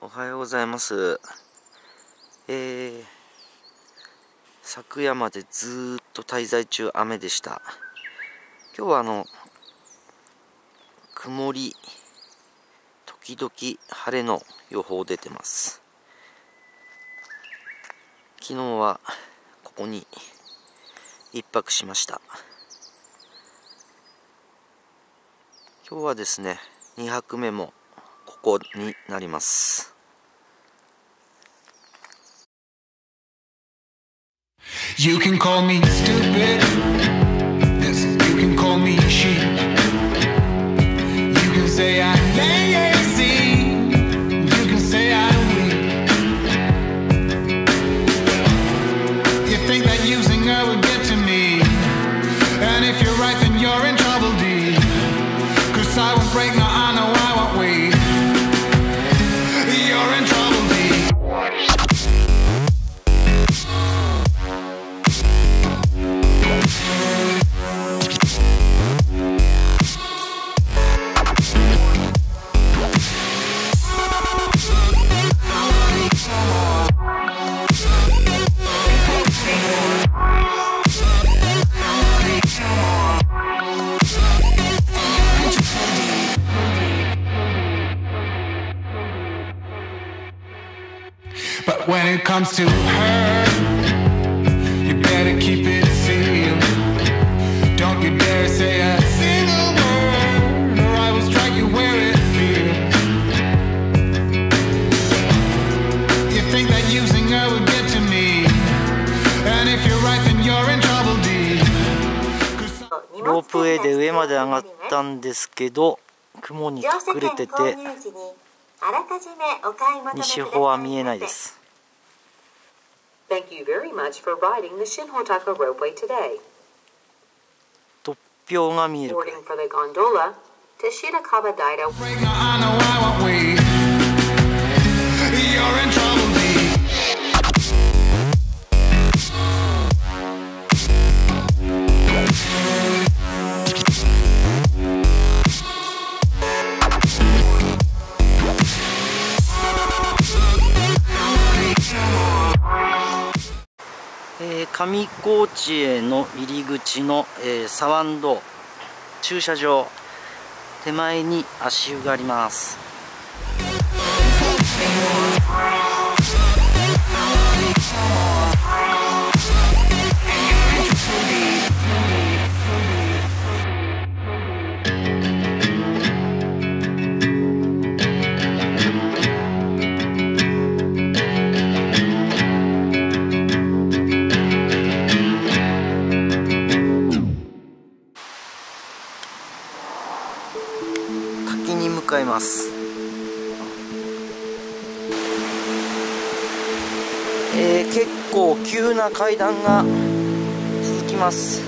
おはようございます。昨夜までずーっと滞在中雨でした。今日は曇り時々晴れの予報出てます。昨日はここに一泊しました。今日はですね、2泊目もここになります。You can call me stupid. Yes, you can call me sheep. You can say I'm lazy. You can say I'm weak. You think that using her would get to me. And if you're right, then you're in trouble, D. 'Cause I won't break, no, I know I won't wait. You're in trouble, D. But when it comes to her, you better keep it sealed. Don't you dare say a single word, or I will strike you where it feels. You think that using her would get to me, and if you're right, then you're in trouble, D. ロープウェイで上まで上がったんですけど、雲に隠れてて西方は見えないです。突標が見えるくらい。上高地への入り口の、サワンド駐車場手前に足湯があります。滝に向かいます。結構急な階段が続きます。